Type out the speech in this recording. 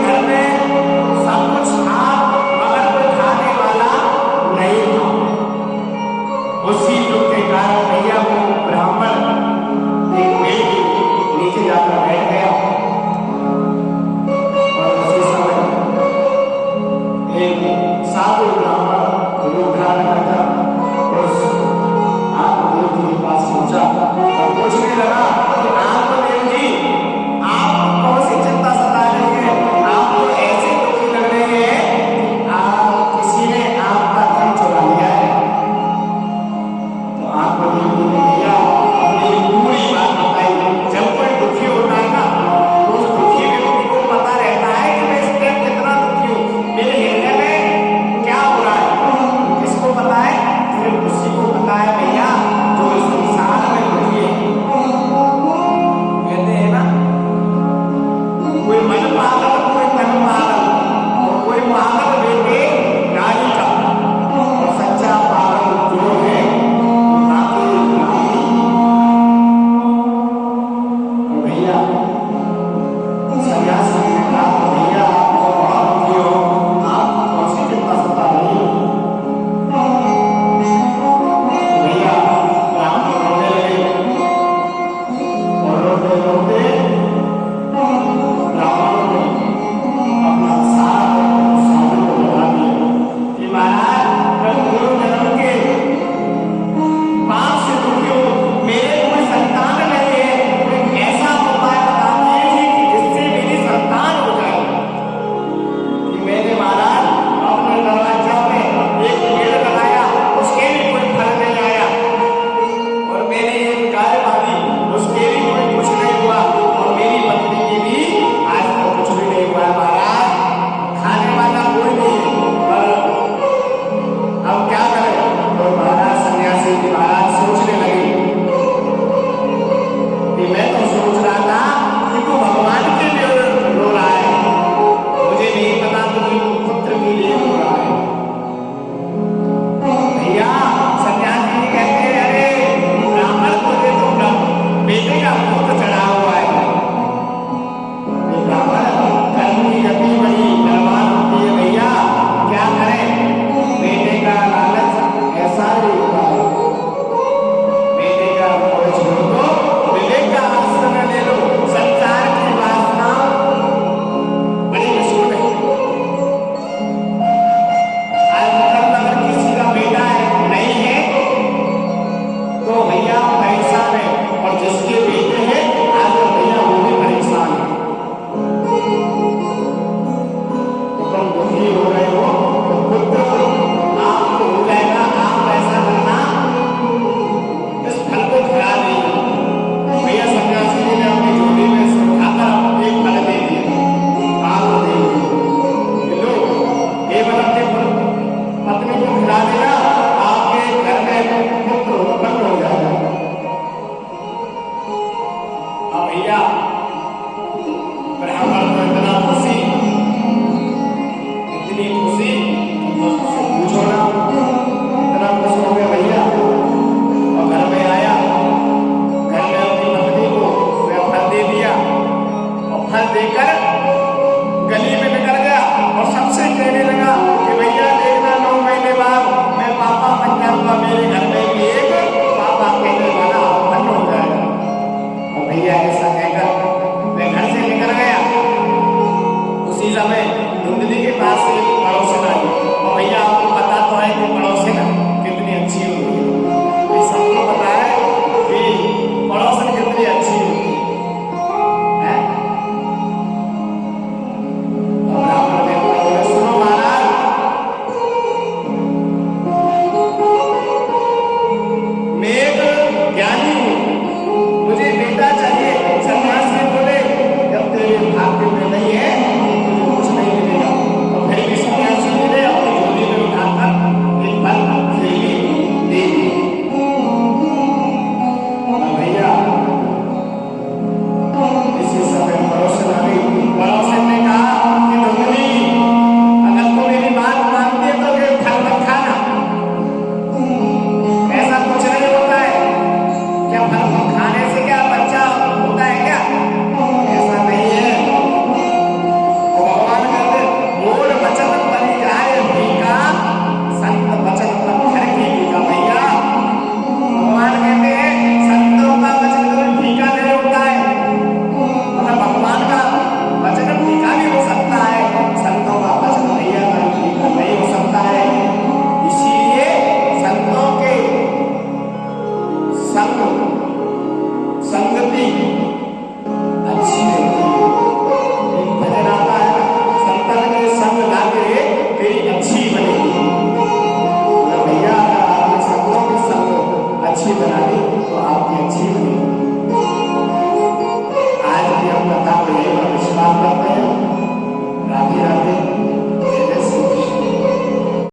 घर में सब कुछ था मगर कोई खाने वाला नहीं था। उसी दुख के कारण भैया वो ब्राह्मण एक पेड़ के नीचे जाकर बैठ गया और उसी समय एक साधु ब्राह्मण रूप धारण करता उस आत्मदेव जी के पास पहुंचा और पूछने लगा कि आत्मदेव जी आप कौन सी चिंता सता रही है, आप तो ऐसे दुखी लग रहे हैं कि आप किसी ने आपका धन चुरा लिया है। तो आत्मदेव जी ने भैया अपनी पूरी बात बताई। जब कोई दुखी होता है ना तो उस दुखी व्यक्ति को पता रहता है कि मैं इस टाइम कितना दुखी हूँ, मेरे हृदय में क्या हो रहा है। किसको पता है? सिर्फ उसी को पता है भैया जो इस संसार में दुखी है। कहते हैं ना कोई मन पागल कोई तन पागल और कोई पागल बेटे नारी का, और सच्चा पागल जो है वो बाकी नारी। और भैया सन्यासी ने कहा भैया आप बहुत दुखी हो, आप कौन सी चिंता सता रही हो। भैया ब्राह्मण रोने लगे और रोते रोते ब्राह्मणों ने अपना सारा साधु को बता दिया कि महाराज मैं पूर्व जन्म के पाप से दुखी हूँ, मेरे कोई संतान नहीं है, कोई ऐसा उपाय बता दीजिए कि जिससे मेरी संतान हो जाए। कि मैंने महाराज अपने दरवाजा में एक पेड़ लगाया, उसके भी कोई फल नहीं आया, और मैंने एक गाय पाली, उसके भी कोई कुछ नहीं हुआ, और मेरी पत्नी की भी आज तक कुछ भी नहीं हुआ। महाराज खाने वाला कोई नहीं है, पर अब क्या करें। तो महाराज सन्यासी जी महाराज सोचने लगे कि मैं तो सोच रहा था कि तू भगवान के लिए रो रहा है, मुझे नहीं पता तू पुत्र के लिए रो रहा है। भैया सन्यासी जी कहते हैं अरे ब्राह्मण तुझे तो बेटे का भूत चढ़ा हुआ है। ब्राह्मण कर्म की गति बड़ी बर्बाद होती है भैया, क्या करें। बेटे का लालच ऐसा ही होता है, बेटे का मोह छोड़ दो, विवेक का आश्रय ले लो। संसार की वासना बड़ी मशहूर है। आजकल अगर किसी का बेटा नहीं है तो भैया परेशान है, और जिसके बेटे हैं आज भैया वो भी परेशान है। तुम दुखी हो रहे हो तो पुत्र आपको हो जाएगा, आप ऐसा करना इस फल को खिला दीजिए। भैया सन्यासी जी ने अपनी झोली में से उठाकर एक फल दे दिया, आप दे दिए, लो केवल अपने पत्नी को खिला देना, आपके घर में पुत्र उत्पन्न हो जाएगा। अब भैया ब्राह्मण को इतना खुशी, इतनी खुशी उससे पूछो ना, इतना खुश हो गया भैया। और घर में आया, घर में अपनी पत्नी को वह फल दे दिया, और फल देकर गली में निकल गया और सबसे कहने लगा कि भैया देखना 9 महीने बाद मैं पापा बन जाऊंगा, मेरे घर में भी एक पापा कहने वाला उत्पन्न हो जाएगा। और भैया ऐसा